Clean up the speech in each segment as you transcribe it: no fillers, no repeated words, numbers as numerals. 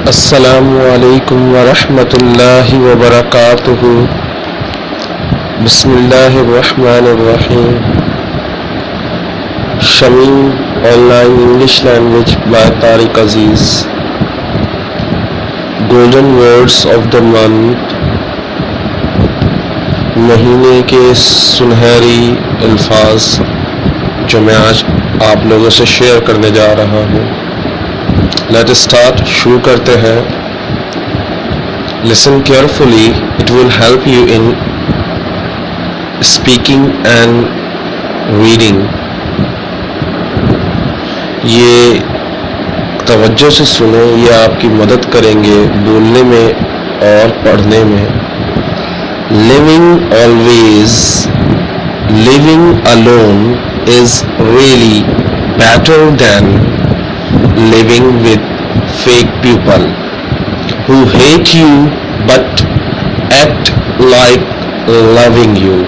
السلام علیکم ورحمۃ اللہ وبرکاتہ۔ بسم اللہ الرحمن الرحیم۔ Shamim on line English language by Tariq Aziz. Golden words of the month, مہینے کے سنہری الفاظ جو میں آج آپ لوگوں سے شیئر کرنے جا رہا ہوں۔ لیٹ اس اسٹارٹ، شروع کرتے ہیں۔ Listen carefully, it will help you in speaking and reading. یہ توجہ سے سنیں، یہ آپ کی مدد کریں گے بولنے میں اور پڑھنے میں۔ Living always, living alone is really better than living with fake people who hate you but act like loving you۔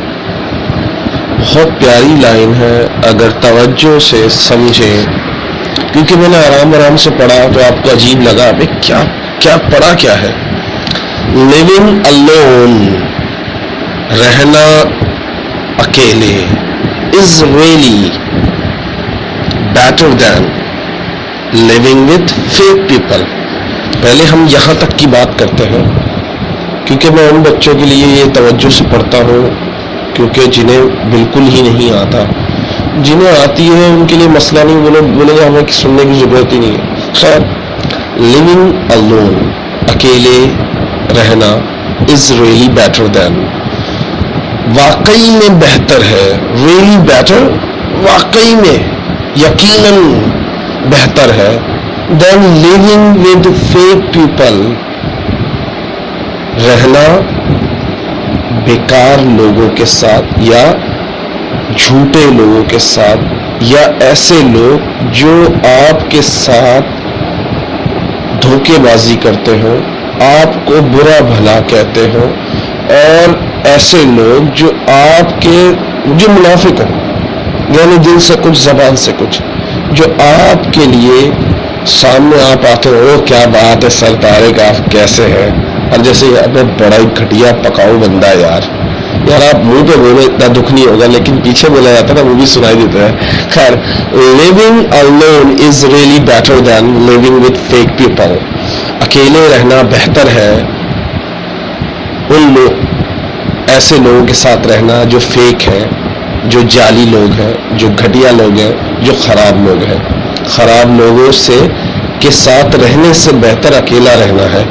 بہت پیاری لائن ہے، اگر توجہ سے سمجھیں، کیونکہ میں نے آرام سے پڑھا تو آپ کو عجیب لگا ابھی کیا پڑھا کیا ہے۔ Living alone، رہنا اکیلے، is really better than living with fake people۔ پہلے ہم یہاں تک کی بات کرتے ہیں، کیونکہ میں ان بچوں کے لیے یہ توجہ سے پڑھتا ہوں کیونکہ جنہیں بالکل ہی نہیں آتا۔ جنہیں آتی ہے ان کے لیے مسئلہ نہیں، بولے گا ہمیں سننے کی ضرورت ہی نہیں ہے۔ خیر، living alone، اکیلے رہنا، is really better than، واقعی میں بہتر ہے۔ really better، واقعی میں، یقیناً بہتر ہے۔ then living with fake people، رہنا بیکار لوگوں کے ساتھ یا جھوٹے لوگوں کے ساتھ، یا ایسے لوگ جو آپ کے ساتھ دھوکے بازی کرتے ہوں، آپ کو برا بھلا کہتے ہوں، اور ایسے لوگ جو آپ کے جو منافق ہوں، یعنی دل سے کچھ زبان سے کچھ، جو آپ کے لیے سامنے آپ آتے ہو، کیا بات ہے سر طارق آپ کیسے ہیں، اور جیسے میں بڑا ہی گھٹیا پکاؤ بندہ ہے یار آپ منہ پہ بولے اتنا دکھ نہیں ہوگا، لیکن پیچھے بولا جاتا ہے نا وہ بھی سنائی دیتا ہے۔ خیر، living alone is really better than living with fake people، اکیلے رہنا بہتر ہے ان لوگ ایسے لوگوں کے ساتھ رہنا جو فیک ہیں، جو جعلی لوگ ہیں، جو گھٹیا لوگ ہیں، جو خراب لوگ ہیں۔ خراب لوگوں کے ساتھ رہنے سے بہتر اکیلا رہنا ہے۔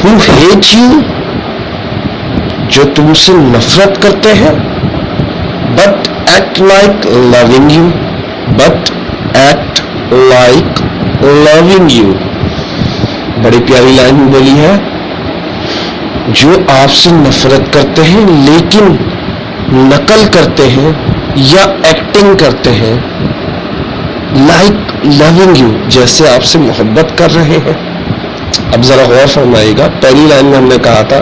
who hate you، جو تم سے نفرت کرتے ہیں، but act like loving you، but act like loving you۔ بڑی پیاری لائن بولی ہے، جو آپ سے نفرت کرتے ہیں لیکن نقل کرتے ہیں یا ایکٹنگ کرتے ہیں لائک لونگ یو، جیسے آپ سے محبت کر رہے ہیں۔ اب ذرا غور فرمائیے گا، پہلی لائن میں ہم نے کہا تھا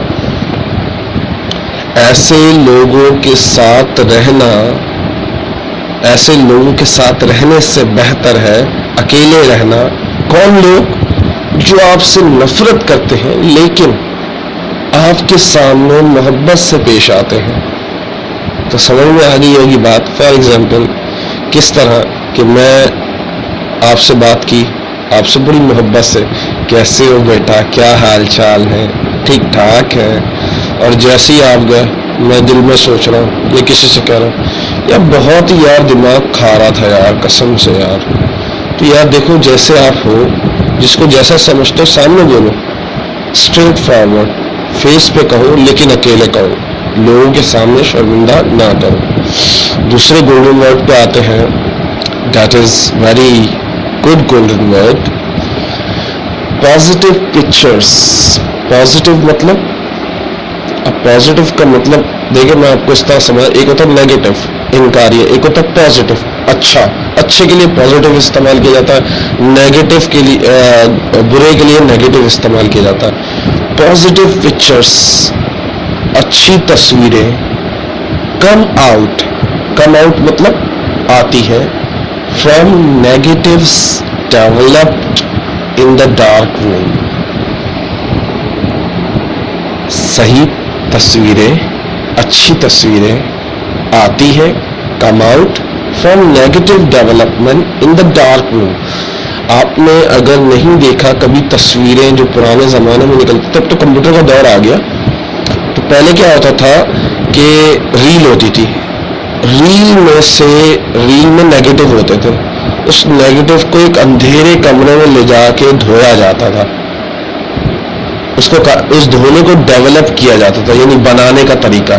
ایسے لوگوں کے ساتھ رہنا، ایسے لوگوں کے ساتھ رہنے سے بہتر ہے اکیلے رہنا۔ کون لوگ؟ جو آپ سے نفرت کرتے ہیں لیکن آپ کے سامنے محبت سے پیش آتے ہیں۔ تو سمجھ میں آ گئی ہوگی بات۔ فار ایگزامپل، کس طرح کہ میں آپ سے بات کی، آپ سے بڑی محبت سے، کیسے ہو بیٹا، کیا حال چال ہے، ٹھیک ٹھاک ہے، اور جیسے ہی آپ گئے میں دل میں سوچ رہا ہوں، یہ کسی سے کہہ رہا ہوں یار بہت ہی یار دماغ کھا رہا تھا یار قسم سے یار، تو یار دیکھو جیسے آپ ہو، جس کو جیسا سمجھتے ہو سامنے بولو، اسٹریٹ فارورڈ، فیس پہ کہو لیکن اکیلے کہو، لوگوں کے سامنے شرمندہ نہ کرو۔ دوسرے گولڈن ورڈ پہ آتے ہیں، that is very good golden word, positive pictures. Positive مطلب، اب پازیٹیو کا مطلب دیکھیں میں آپ کو اس طرح سمجھا، ایک ہوتا ہے نیگیٹو انکاریہ، ایک ہوتا ہے پازیٹیو اچھا، اچھے کے لیے پازیٹیو استعمال کیا جاتا ہے، نیگیٹو کے لیے برے کے لیے نیگیٹو استعمال کیا جاتا ہے۔ پازیٹیو پکچرس، اچھی تصویریں، کم آؤٹ مطلب آتی ہے، from negatives developed in the dark room. صحیح تصویریں، اچھی تصویریں آتی ہیں come out from negative development in the dark room. آپ نے اگر نہیں دیکھا کبھی تصویریں جو پرانے زمانے میں نکلتی، تب تو کمپیوٹر کا دور آ گیا، تو پہلے کیا ہوتا تھا کہ ریل ہوتی تھی، ریل میں نیگیٹو ہوتے تھے، اس نیگیٹو کو ایک اندھیرے کمرے میں لے جا کے دھویا جاتا تھا، اس دھونے کو ڈیولپ کیا جاتا تھا، یعنی بنانے کا طریقہ.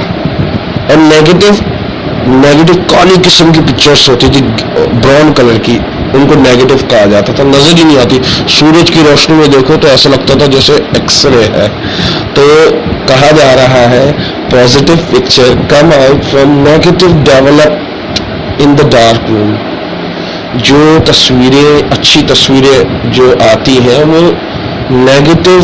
اور نیگیٹو کالی قسم کی پکچرز ہوتی تھی براؤن کلر کی، ان کو نیگیٹو کہا جاتا تھا، نظر ہی نہیں آتی، سورج کی روشنی میں دیکھو تو ایسا لگتا تھا جیسے ایکس رے ہے. تو کہا جا رہا ہے positive picture come out from negative develop in the dark room. جو تصویریں، اچھی تصویریں جو آتی ہیں وہ نیگیٹو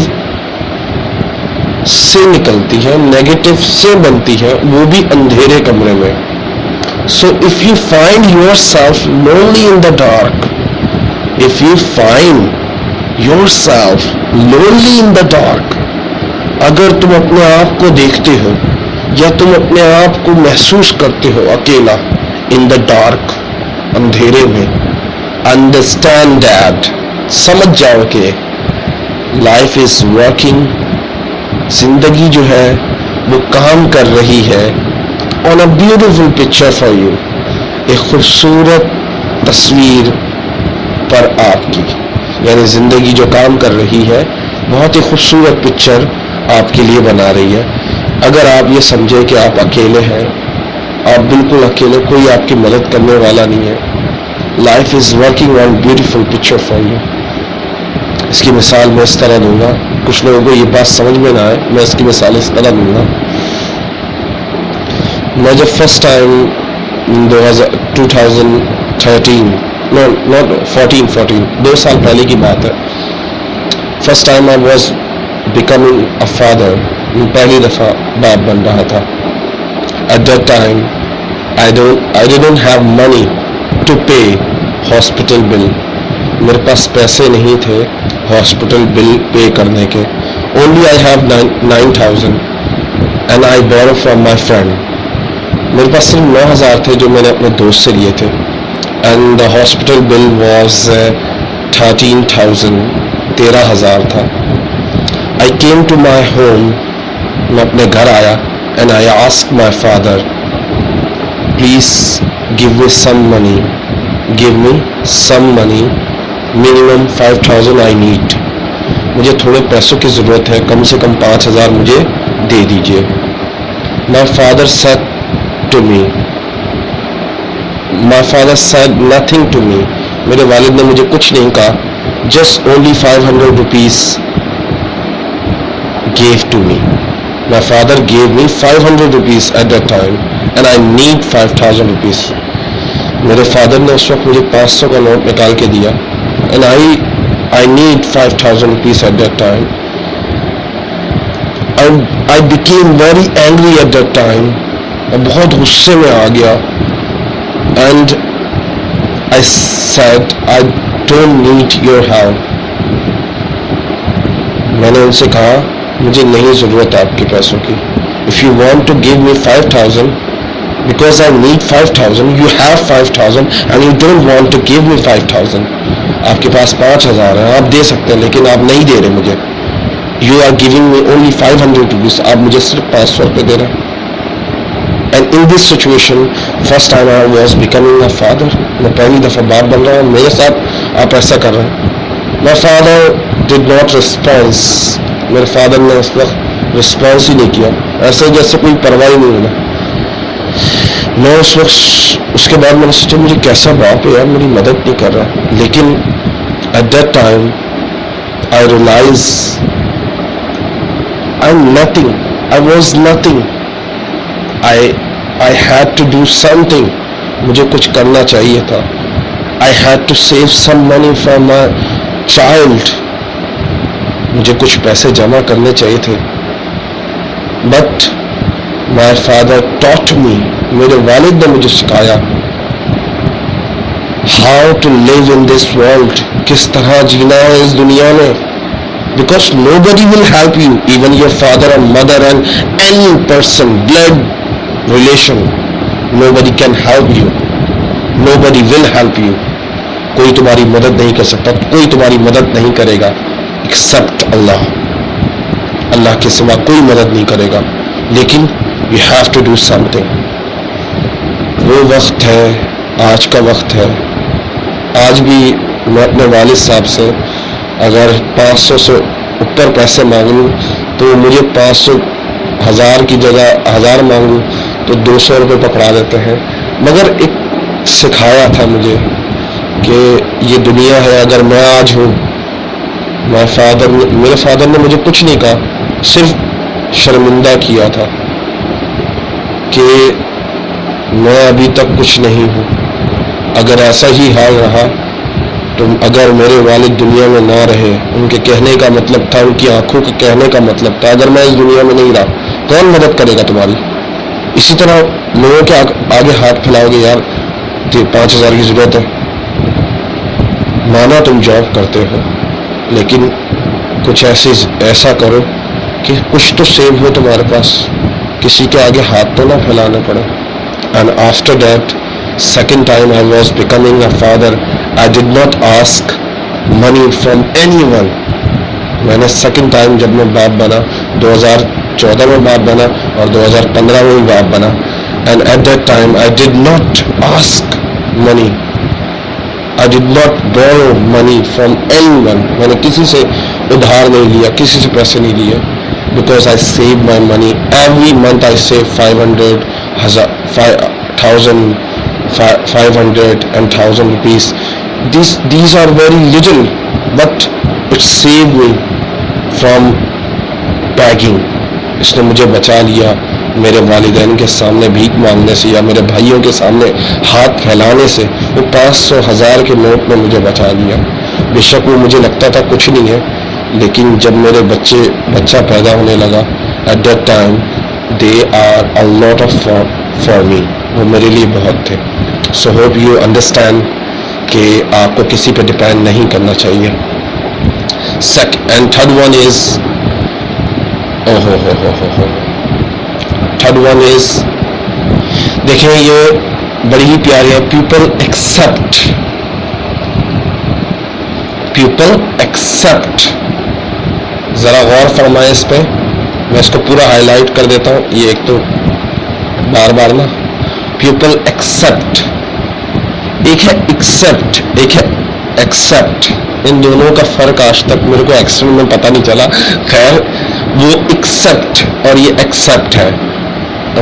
سے نکلتی ہے، نیگیٹو سے بنتی ہے، وہ بھی اندھیرے کمرے میں. So if you find yourself lonely in the dark, if you find yourself lonely in the dark, اگر تم اپنے آپ کو دیکھتے ہو یا تم اپنے آپ کو محسوس کرتے ہو اکیلا in the dark، اندھیرے میں، understand that، سمجھ جاؤ کہ life is working، زندگی جو ہے وہ کام کر رہی ہے on a beautiful picture for you، ایک خوبصورت تصویر پر آپ کی، یعنی زندگی جو کام کر رہی ہے بہت ہی خوبصورت پکچر آپ کے لیے بنا رہی ہے. اگر آپ یہ سمجھے کہ آپ اکیلے ہیں، آپ بالکل اکیلے، کوئی آپ کی مدد کرنے والا نہیں ہے، life is working on beautiful picture for you. اس کی مثال میں اس طرح دوں گا، کچھ لوگوں کو یہ بات سمجھ میں نہ آئے، میں اس کی مثال اس طرح دوں گا. میں جب فرسٹ ٹائم 2013 14 2 سال پہلے کی بات ہے، first time I was becoming a father, پہلی دفعہ باپ بن رہا تھا. At that time I didn't have money to pay hospital bill. میرے پاس پیسے نہیں تھے ہاسپٹل بل پے کرنے کے. only I have 9,000 and I borrowed from my friend. میرے پاس صرف 9,000 تھے جو میں نے اپنے دوست سے لیے تھے. and the hospital bill was 13,000، 13,000 تھا. I came to my home، میں اپنے گھر آیا and I asked my father please give me some money، minimum 5,000 I need، مجھے تھوڑے پیسوں کی ضرورت ہے، کم سے کم 5,000 مجھے دے دیجیے. My father said nothing to me، میرے والد نے مجھے کچھ نہیں کہا. just only 500 rupees gave to me. My father gave me 500 rupees at that time and I need 5,000 rupees. میرے فادر نے اس وقت مجھے 500 کا نوٹ نکال کے دیا and I need 5,000 rupees at that time. I became very angry at that time. میں بہت غصے میں آ گیا and I said I don't need your help. میں نے ان سے کہا مجھے نہیں ضرورت آپ کے پیسوں کی. if you want to give me 5,000 because I need 5,000، you have 5,000 and you don't want to give me 5,000. آپ کے پاس 5,000 ہے، آپ دے سکتے ہیں لیکن آپ نہیں دے رہے مجھے. you are giving me only 500 rupees، آپ مجھے صرف 500 روپے دے رہے ہیں. and in this situation first time I was becoming a father، میں پہلی دفعہ باپ بن رہا ہوں، میرے ساتھ آپ ایسا کر رہے ہیں. my father did not respond، میرے فادر نے اس وقت رسپانس ہی نہیں کیا، ایسے جیسے کوئی پرواہ نہیں ہونا. میں اس وقت، اس کے بعد میں نے سوچا مجھے کیسا باپ ہے یار، میری مدد نہیں کر رہا. لیکن at that time I realized I'm nothing، I was nothing. I had to do something، مجھے کچھ کرنا چاہیے تھا. I had to save some money for my child، مجھے کچھ پیسے جمع کرنے چاہیے تھے. but my father taught me، میرے والد نے مجھے سکھایا how to live in this world, کس طرح جینا ہے اس دنیا میں. Because nobody will help you, even your father and mother and any person, blood relation, nobody can help you, nobody will help you. کوئی تمہاری مدد نہیں کر سکتا, کوئی تمہاری مدد نہیں کرے گا except اللہ. اللہ کے سوا کوئی مدد نہیں کرے گا. لیکن you have to do something. وہ وقت ہے, آج کا وقت ہے. آج بھی میں اپنے والد صاحب سے اگر 500 سے اوپر پیسے مانگوں تو مجھے 500 1000 کی جگہ 1000 مانگوں تو 200 روپے پکڑا دیتے ہیں. مگر ایک سکھایا تھا مجھے کہ یہ دنیا ہے. اگر میں آج ہوں, میرے فادر نے مجھے کچھ نہیں کہا, صرف شرمندہ کیا تھا کہ میں ابھی تک کچھ نہیں ہوں. اگر ایسا ہی حال رہا تو اگر میرے والد دنیا میں نہ رہے, ان کے کہنے کا مطلب تھا, ان کی آنکھوں کے کہنے کا مطلب تھا, اگر میں اس دنیا میں نہیں رہا کون مدد کرے گا تمہاری. اسی طرح لوگوں کے آگے ہاتھ پھیلاؤ گے, یار 5000 کی ضرورت ہے, مانا تم جاب کرتے ہو لیکن کچھ ایسا کرو کہ کچھ تو سیو ہو تمہارے پاس, کسی کے آگے ہاتھ تو نہ پھیلانا پڑے. And after that second time I was becoming a father, I did not ask money from anyone. میں نے second time جب میں باپ بنا 2014 میں باپ بنا اور 2015 میں بھی باپ بنا, and at that time I did not ask money, I did not borrow money from anyone. میں نے کسی سے ادھار نہیں لیا, کسی سے پیسے نہیں لیے, because I save my money every month. I save 500 and 1000 rupees. These are very little, but it saved me from begging. اس نے مجھے بچا لیا میرے والدین کے سامنے بھیک مانگنے سے یا میرے بھائیوں کے سامنے ہاتھ پھیلانے سے. وہ 500 1000 کے نوٹ میں مجھے بچا لیا. بے شک وہ مجھے لگتا تھا کچھ نہیں ہے, لیکن جب میرے بچہ پیدا ہونے لگا, at that time they are a lot of for me. وہ میرے لیے بہت تھے. So hope you understand کہ آپ کو کسی پہ ڈپینڈ نہیں کرنا چاہیے. And third one is third one is دیکھیں یہ بڑی ہی پیاری ہے. people accept. ذرا غور فرمائیں اس پہ, میں اس کو پورا ہائی لائٹ کر دیتا ہوں. یہ ایک تو بار نا پیپل ایکسپٹ, ایک ہے ایکسپٹ, ایک ہے ایکسپٹ. ان دونوں کا فرق آج تک میرے کو ایکسپٹ میں پتہ نہیں چلا. خیر وہ ایکسپٹ اور یہ ایکسپٹ ہے,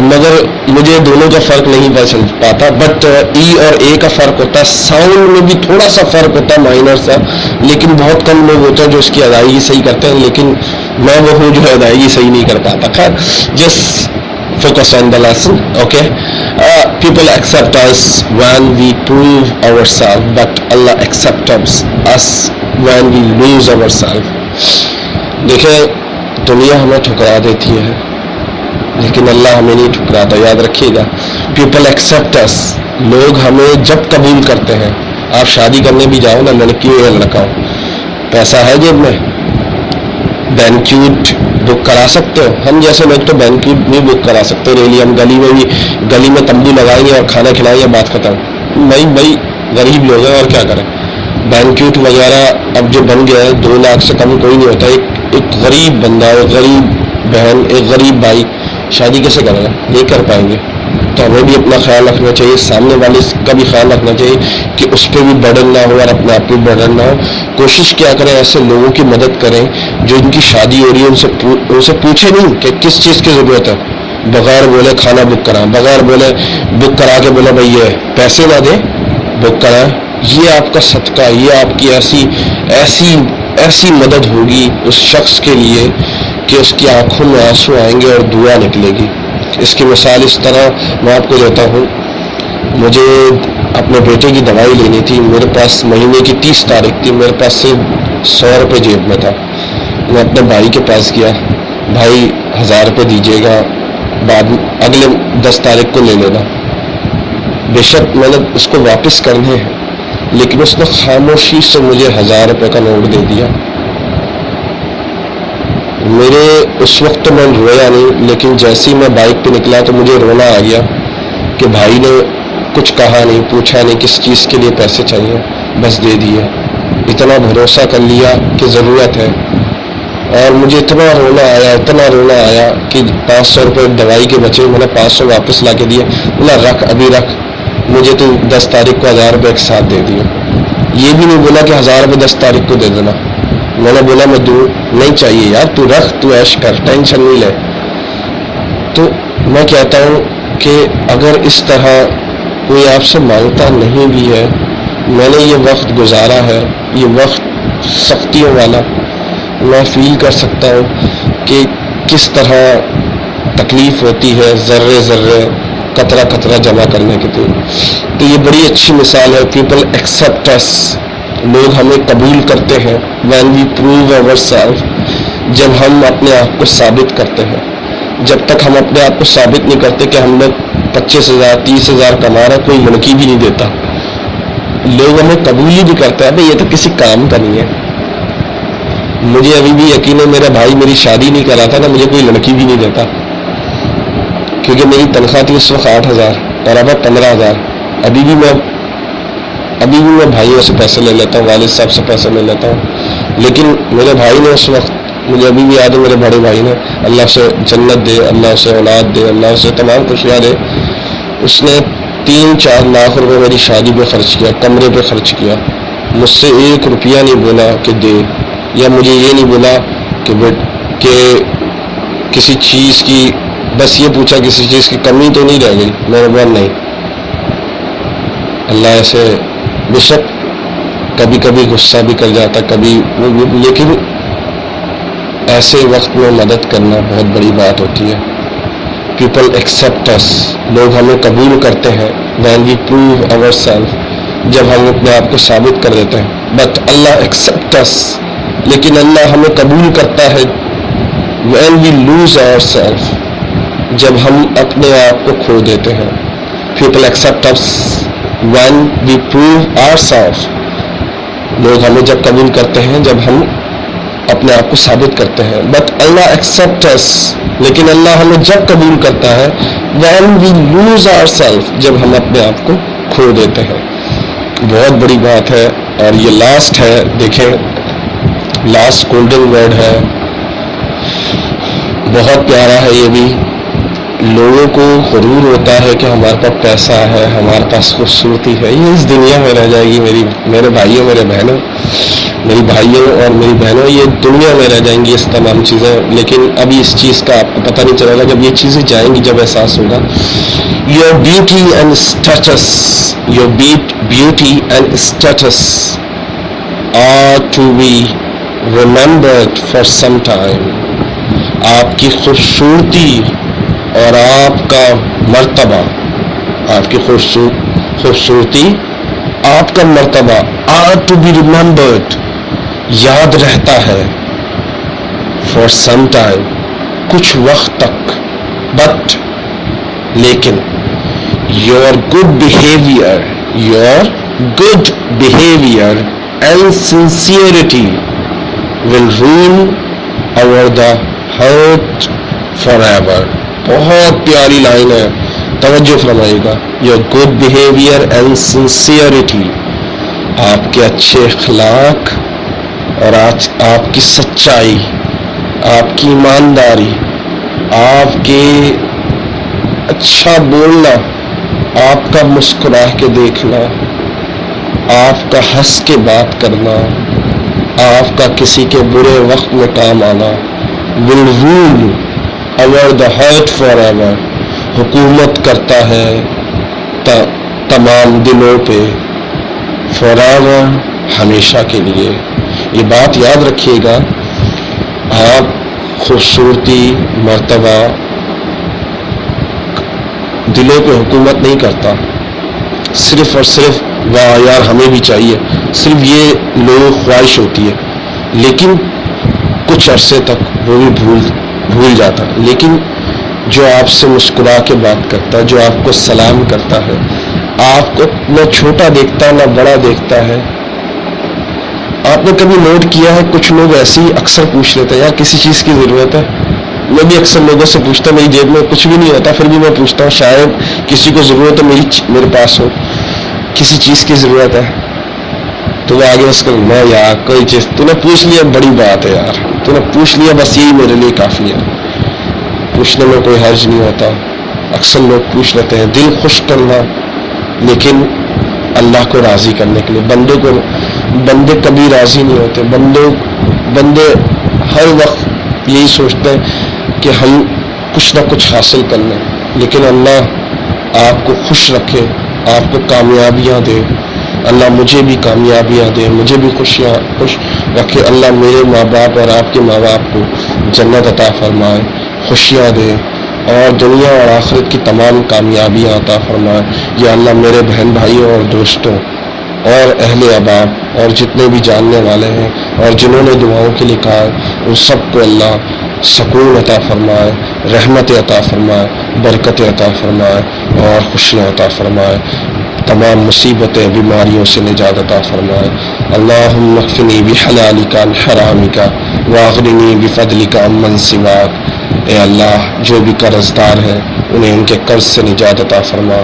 مگر مجھے دونوں کا فرق نہیں چل پاتا. بٹ ای اور اے کا فرق ہوتا ہے, ساؤنڈ میں بھی تھوڑا سا فرق ہوتا ہے, مائنر سا, لیکن بہت کم لوگ ہوتے ہیں جو اس کی ادائیگی صحیح کرتے ہیں, لیکن میں وہ ہوں جو ادائیگی صحیح نہیں کر پاتا. خیر just focus on the lesson. Okay, people accept us when we prove ourselves, but Allah accepts us when we lose ourselves. دیکھیں دنیا ہمیں ٹھکرا دیتی ہے لیکن اللہ ہمیں نہیں ٹھکراتا, یاد رکھیے گا. پیپل ایکسپٹ اس, لوگ ہمیں جب قبول کرتے ہیں. آپ شادی کرنے بھی جاؤ نا, لڑکی ہو یا لڑکا ہو, پیسہ ہے جیب میں, بینکیوٹ بک کرا سکتے ہو. ہم جیسے لوگ تو بینکیوٹ بھی بک کرا سکتے ہیں, ریلی ہم گلی میں تمبو لگائیں گے اور کھانا کھلائیں گے, بات ختم. بھائی غریب لوگ ہیں اور کیا کریں. بینکیوٹ وغیرہ اب جو بن گیا ہے 2 لاکھ سے کم کوئی نہیں ہوتا. ایک غریب بندہ, ایک غریب بہن, ایک غریب بھائی شادی کیسے کرے گا, نہیں کر پائیں گے. تو ہمیں بھی اپنا خیال رکھنا چاہیے, سامنے والے کا بھی خیال رکھنا چاہیے کہ اس پہ بھی برڈن نہ ہو اور اپنے آپ پہ برڈن نہ ہو. کوشش کیا کریں ایسے لوگوں کی مدد کریں جو ان کی شادی ہو رہی ہے, ان سے پوچھیں نہیں کہ کس چیز کی ضرورت ہے, بغیر بولے کھانا بک کرائیں, بغیر بولے بک کرا کے بولے بھائی یہ پیسے نہ دیں بک کرائیں. یہ آپ کا صدقہ, یہ آپ کی ایسی مدد ہوگی اس شخص کے لیے کہ اس کی آنکھوں میں آنسو آئیں گے اور دعا نکلے گی. اس کی مثال اس طرح میں آپ کو دیتا ہوں. مجھے اپنے بیٹے کی دوائی لینی تھی, میرے پاس مہینے کی 30 تاریخ تھی, میرے پاس صرف 100 روپے جیب میں تھا. میں اپنے بھائی کے پاس گیا, بھائی 1000 روپے دیجیے گا, بعد اگلے 10 تاریخ کو لے لینا. بے شک میں نے اس کو واپس کرنے ہیں لیکن اس نے خاموشی سے مجھے 1000 روپے کا نوٹ دے دیا. میرے اس وقت تو میں رویا نہیں، لیکن جیسے ہی میں بائک پہ نکلا تو مجھے رونا آ گیا کہ بھائی نے کچھ کہا نہیں، پوچھا نہیں کس چیز کے لیے پیسے چاہیے، بس دے دیے. اتنا بھروسہ کر لیا کہ ضرورت ہے. اور مجھے اتنا رونا آیا کہ 500 روپے دوائی کے بچے، میں نے 500 واپس لا کے دیے. بولا رکھ، ابھی رکھ، مجھے تو 10 تاریخ کو 1000 روپے ایک ساتھ دے دیے. یہ بھی نہیں بولا کہ 1000 روپے 10 تاریخ کو دے دینا. میں نے بولا میں دوں نہیں چاہیے یار، تو رکھ، تو عیش کر، ٹینشن نہیں لے. تو میں کہتا ہوں کہ اگر اس طرح کوئی آپ سے مانگتا نہیں بھی ہے، میں نے یہ وقت گزارا ہے، یہ وقت سختیوں والا، میں فیل کر سکتا ہوں کہ کس طرح تکلیف ہوتی ہے ذرے ذرے، قطرہ قطرہ جمع کرنے کے لیے. تو یہ بڑی اچھی مثال ہے. پیپل ایکسیپٹ اس، لوگ ہمیں قبول کرتے ہیں. when we prove ourselves، جب ہم اپنے آپ کو ثابت کرتے ہیں. جب تک ہم اپنے آپ کو ثابت نہیں کرتے کہ ہم لوگ 25,000 30,000 کما رہے، کوئی لڑکی بھی نہیں دیتا. لوگ ہمیں قبول ہی بھی کرتے ہیں، یہ تو کسی کام کا نہیں ہے. مجھے ابھی بھی یقین ہے میرا بھائی میری شادی نہیں کرا تھا نا، مجھے کوئی لڑکی بھی نہیں دیتا، کیونکہ میری تنخواہ تھی اس وقت 8,000 اور اب 15,000. ابھی بھی میں بھائیوں سے پیسے لے لیتا ہوں، والد صاحب سے پیسے لے لیتا ہوں. لیکن میرے بھائی نے اس وقت، مجھے ابھی بھی یاد ہے، میرے بڑے بھائی نے، اللہ سے جنت دے، اللہ سے اولاد دے، اللہ سے تمام خوشیاں دے، اس نے 3-4 لاکھ روپے میری شادی پہ خرچ کیا، کمرے پہ خرچ کیا. مجھ سے 1 روپیہ نہیں بولا کہ دے، یا مجھے یہ نہیں بولا کہ کسی چیز کی، بس یہ پوچھا کسی چیز کی کمی تو نہیں رہ گئی. میں نے بولا نہیں. اللہ ایسے بے شک کبھی کبھی غصہ بھی کر جاتا کبھی، لیکن ایسے وقت میں مدد کرنا بہت بڑی بات ہوتی ہے. پیپل ایکسیپٹ اس، لوگ ہمیں قبول کرتے ہیں. when we prove ourselves، جب ہم اپنے آپ کو ثابت کر دیتے ہیں. بٹ اللہ ایکسیپٹ اس، لیکن اللہ ہمیں قبول کرتا ہے when we lose ourselves، جب ہم اپنے آپ کو کھو دیتے ہیں. People accept us when we prove ourselves، لوگ ہمیں جب قبول کرتے ہیں جب ہم اپنے آپ کو ثابت کرتے ہیں. بٹ اللہ ایکسیپٹ اس، لیکن اللہ ہمیں جب قبول کرتا ہے when we lose ourselves، جب ہم اپنے آپ کو کھو دیتے ہیں. بہت بڑی بات ہے. اور یہ لاسٹ ہے، دیکھیں لاسٹ گولڈن ورڈ ہے، بہت پیارا ہے. یہ بھی لوگوں کو غرور ہوتا ہے کہ ہمارے پاس پیسہ ہے، ہمارے پاس خوبصورتی ہے، یہ اس دنیا میں رہ جائے گی. میرے بھائیوں، میرے بہنوں، میری بھائیوں اور میری بہنوں، یہ دنیا میں رہ جائیں گی اس تمام چیزیں. لیکن ابھی اس چیز کا آپ کو پتہ نہیں چلے گا، جب یہ چیزیں جائیں گی، جب احساس ہوگا. Your beauty and status are to be remembered for some time. آپ کی خوبصورتی اور آپ کا مرتبہ، آپ کی خوبصورتی، آپ کا مرتبہ are to be remembered، یاد رہتا ہے for some time، کچھ وقت تک. but لیکن your good behavior and sincerity will rule over the heart forever. بہت پیاری لائن ہے، توجہ فرمائیے گا. your good behavior and sincerity، آپ کے اچھے اخلاق اور آپ کی سچائی، آپ کی ایمانداری، آپ کے اچھا بولنا، آپ کا مسکرا کے دیکھنا، آپ کا ہنس کے بات کرنا، آپ کا کسی کے برے وقت میں کام آنا، will rule over the heart forever، حکومت کرتا ہے تمام دلوں پہ، forever، ہمیشہ کے لیے. یہ بات یاد رکھیے گا. آپ خوبصورتی، مرتبہ دلوں پہ حکومت نہیں کرتا، صرف اور صرف واہ یار ہمیں بھی چاہیے، صرف یہ لوگوں خواہش ہوتی ہے. لیکن کچھ عرصے تک وہ بھی بھول جاتا. لیکن جو آپ سے مسکرا کے بات کرتا ہے، جو آپ کو سلام کرتا ہے، آپ کو نہ چھوٹا دیکھتا نہ بڑا دیکھتا ہے. آپ نے کبھی نوٹ کیا ہے کچھ لوگ ایسے ہی اکثر پوچھ لیتے ہیں یار کسی چیز کی ضرورت ہے. میں بھی اکثر لوگوں سے پوچھتا ہوں, میری جیب میں کچھ بھی نہیں ہوتا پھر بھی میں پوچھتا ہوں شاید کسی کو ضرورت ہے میرے پاس ہو, کسی چیز کی ضرورت ہے تو وہ آگے اس کو میں یار کوئی چیز تو نے پوچھ لیا بڑی بات ہے یار, تو نے پوچھ لیا بس یہی میرے لیے کافی ہے. پوچھنے میں کوئی حرج نہیں ہوتا. اکثر لوگ پوچھ لیتے ہیں دل خوش کرنا, لیکن اللہ کو راضی کرنے کے لیے. بندے کبھی راضی نہیں ہوتے. بندے ہر وقت یہی سوچتے ہیں کہ ہم کچھ نہ کچھ حاصل کر لیں, لیکن اللہ آپ کو خوش رکھے, آپ کو کامیابیاں دے. اللہ مجھے بھی کامیابیاں دے, مجھے بھی خوش رکھے. اللہ میرے ماں باپ اور آپ کے ماں باپ کو جنت عطا فرمائے, خوشیاں دے اور دنیا اور آخرت کی تمام کامیابیاں عطا فرمائے. یا اللہ میرے بہن بھائیوں اور دوستوں اور اہل احباب اور جتنے بھی جاننے والے ہیں اور جنہوں نے دعاؤں کے لیے کہا ان سب کو اللہ سکون عطا فرمائے, رحمت عطا فرمائے, برکت عطا فرمائے اور خوشیاں عطا فرمائے. تمام مصیبتیں بیماریوں سے نجات عطا فرمائے. اللہم اکفنی بحلالک عن حرامک واغننی بفضلک عمن سواک. اے اللہ جو بھی قرض دار ہیں انہیں ان کے قرض سے نجات عطا فرما.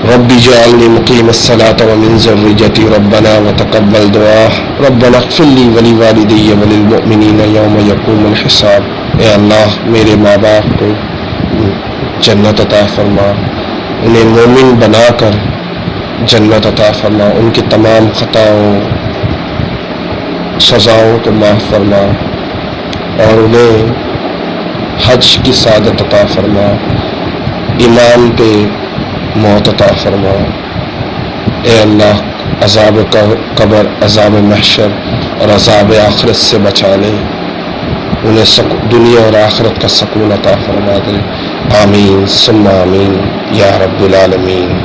رب اجعلنی مقیم الصلاۃ ومن ذریتی ربنا وتقبل دعا. ربنا اغفر لی ولوالدی وللمؤمنین یوم یقوم الحساب. اے اللہ میرے ماں باپ کو جنت عطا فرما, انہیں مومن بنا کر جنت عطا فرما, ان کی تمام خطاؤں سزاؤں کو معاف فرما اور انہیں حج کی سعادت عطا فرما, ایمان پہ موت عطا فرما. اے اللہ عذاب قبر, عذاب محشر اور عذاب آخرت سے بچا لے, انہیں دنیا اور آخرت کا سکون عطا فرما دے. آمین ثم آمین یا رب العالمین.